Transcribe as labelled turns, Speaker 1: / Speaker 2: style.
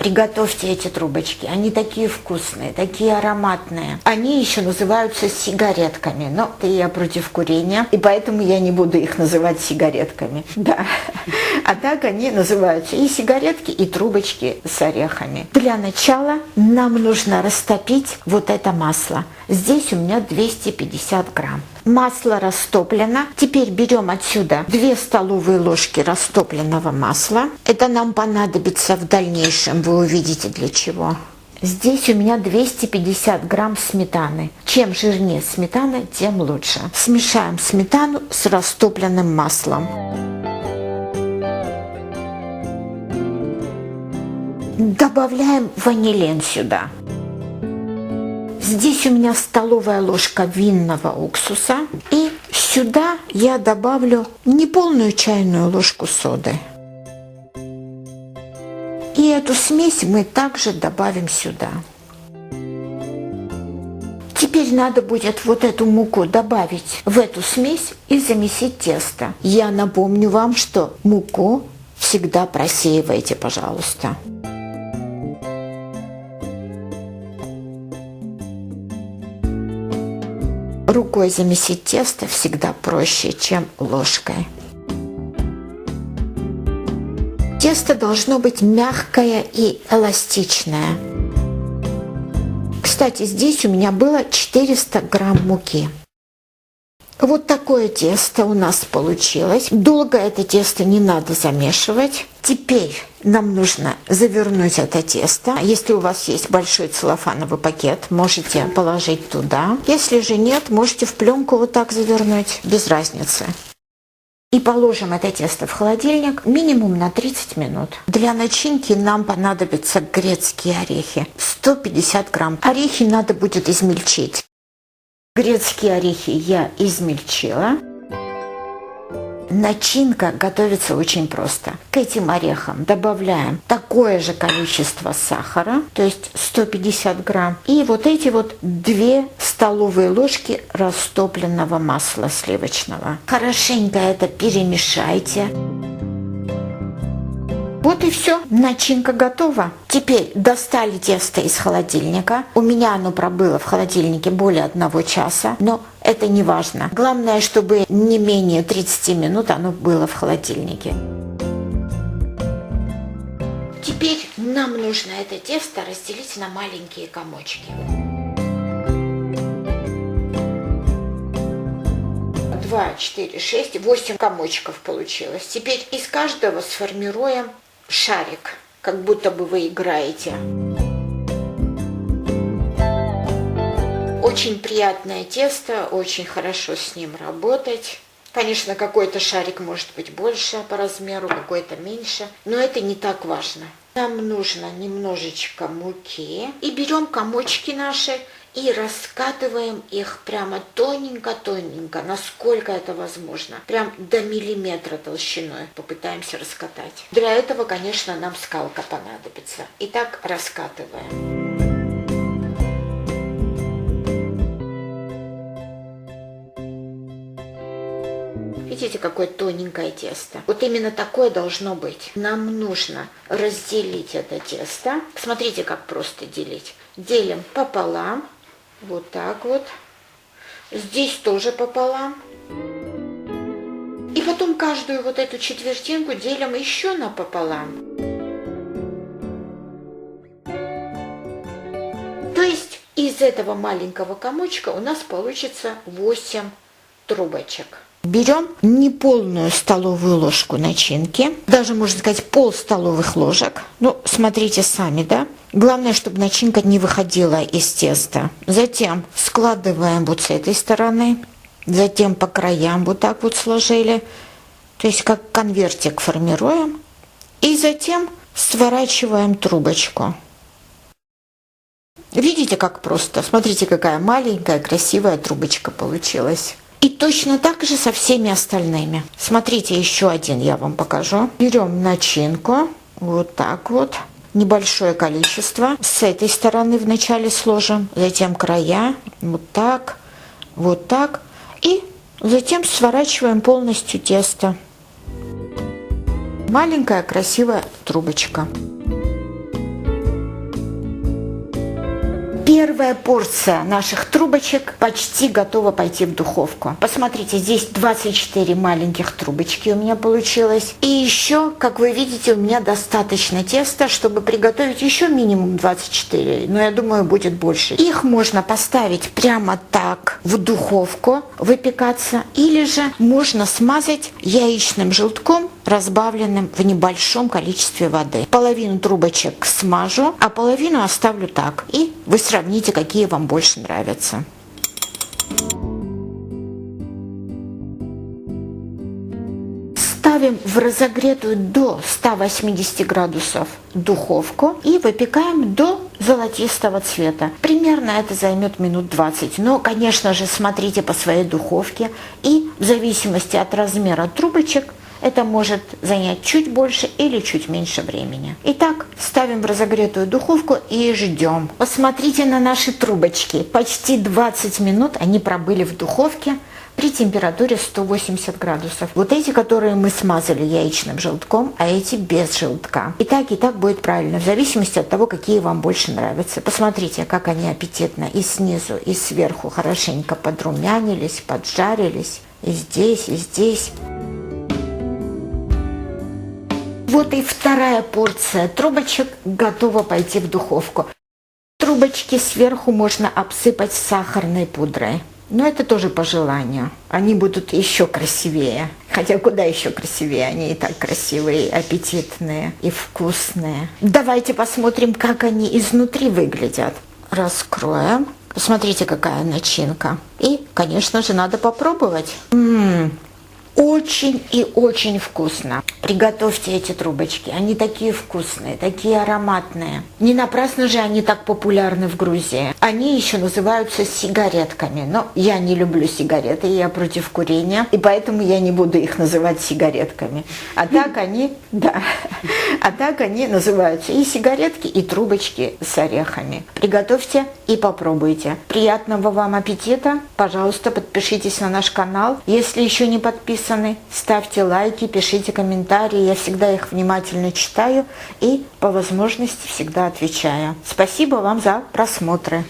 Speaker 1: Приготовьте эти трубочки. Они такие вкусные, такие ароматные. Они еще называются сигаретками. Но я против курения, и поэтому я не буду их называть сигаретками. Да. А так они называются и сигаретки, и трубочки с орехами. Для начала нам нужно растопить вот это масло. Здесь у меня 250 грамм. Масло растоплено. Теперь берем отсюда 2 столовые ложки растопленного масла. Это нам понадобится в дальнейшем, вы увидите для чего. Здесь у меня 250 грамм сметаны. Чем жирнее сметана, тем лучше. Смешаем сметану с растопленным маслом. Добавляем ванилин сюда. Здесь у меня столовая ложка винного уксуса. И сюда я добавлю неполную чайную ложку соды. И эту смесь мы также добавим сюда. Теперь надо будет вот эту муку добавить в эту смесь и замесить тесто. Я напомню вам, что муку всегда просеивайте, пожалуйста. Рукой замесить тесто всегда проще, чем ложкой. Тесто должно быть мягкое и эластичное. Кстати, здесь у меня было 400 грамм муки. Вот такое тесто у нас получилось. Долго это тесто не надо замешивать. Теперь нам нужно завернуть это тесто. Если у вас есть большой целлофановый пакет, можете положить туда. Если же нет, можете в пленку вот так завернуть, без разницы. И положим это тесто в холодильник минимум на 30 минут. Для начинки нам понадобятся грецкие орехи. 150 грамм. Орехи надо будет измельчить. Грецкие орехи я измельчила. Начинка готовится очень просто. К этим орехам добавляем такое же количество сахара, то есть 150 грамм. И вот эти вот 2 столовые ложки растопленного масла сливочного. Хорошенько это перемешайте. Вот и все, начинка готова. Теперь достали тесто из холодильника. У меня оно пробыло в холодильнике более 1 часа, но это не важно. Главное, чтобы не менее 30 минут оно было в холодильнике. Теперь нам нужно это тесто разделить на маленькие комочки. 2, 4, 6, 8 комочков получилось. Теперь из каждого сформируем шарик, как будто бы вы играете. Очень приятное тесто, очень хорошо с ним работать. Конечно, какой-то шарик может быть больше по размеру, какой-то меньше, но это не так важно. Нам нужно немножечко муки. И берем комочки наши и раскатываем их прямо тоненько-тоненько, насколько это возможно. Прям до миллиметра толщиной попытаемся раскатать. Для этого, конечно, нам скалка понадобится. Итак, раскатываем. Видите, какое тоненькое тесто? Вот именно такое должно быть. Нам нужно разделить это тесто. Смотрите, как просто делить. Делим пополам. Вот так вот. Здесь тоже пополам. И потом каждую вот эту четвертинку делим еще напополам. То есть из этого маленького комочка у нас получится 8 трубочек. Берем неполную столовую ложку начинки, даже можно сказать пол столовых ложек. Ну, смотрите сами, да? Главное, чтобы начинка не выходила из теста. Затем складываем вот с этой стороны, затем по краям вот так вот сложили, то есть как конвертик формируем, и затем сворачиваем трубочку. Видите, как просто? Смотрите, какая маленькая красивая трубочка получилась. И точно так же со всеми остальными. Смотрите, еще один я вам покажу. Берем начинку, вот так вот, небольшое количество. С этой стороны вначале сложим, затем края, вот так. И затем сворачиваем полностью тесто. Маленькая красивая трубочка. Первая порция наших трубочек почти готова пойти в духовку. Посмотрите, здесь 24 маленьких трубочки у меня получилось. И еще, как вы видите, у меня достаточно теста, чтобы приготовить еще минимум 24, но я думаю, будет больше. Их можно поставить прямо так в духовку выпекаться, или же можно смазать яичным желтком, разбавленным в небольшом количестве воды. Половину трубочек смажу, а половину оставлю так. И вы сравните, какие вам больше нравятся. Ставим в разогретую до 180 градусов духовку и выпекаем до золотистого цвета. Примерно это займет минут 20. Но, конечно же, смотрите по своей духовке, и в зависимости от размера трубочек это может занять чуть больше или чуть меньше времени. Итак, ставим в разогретую духовку и ждем. Посмотрите на наши трубочки. Почти 20 минут они пробыли в духовке при температуре 180 градусов. Вот эти, которые мы смазали яичным желтком, а эти без желтка. И так будет правильно, в зависимости от того, какие вам больше нравятся. Посмотрите, как они аппетитно и снизу, и сверху хорошенько подрумянились, поджарились. И здесь, и здесь. Вот и вторая порция трубочек готова пойти в духовку. Трубочки сверху можно обсыпать сахарной пудрой. Но это тоже по желанию. Они будут еще красивее. Хотя куда еще красивее? Они и так красивые, аппетитные и вкусные. Давайте посмотрим, как они изнутри выглядят. Раскроем. Посмотрите, какая начинка. И, конечно же, надо попробовать. Очень и очень вкусно. Приготовьте эти трубочки. Они такие вкусные, такие ароматные. Не напрасно же они так популярны в Грузии. Они еще называются сигаретками. Но я не люблю сигареты, я против курения. И поэтому я не буду их называть сигаретками. А так они, да, а так они называются и сигаретки, и трубочки с орехами. Приготовьте и попробуйте. Приятного вам аппетита. Пожалуйста, подпишитесь на наш канал. Если еще не подписаны, ставьте лайки, пишите комментарии, я всегда их внимательно читаю и по возможности всегда отвечаю. Спасибо вам за просмотры.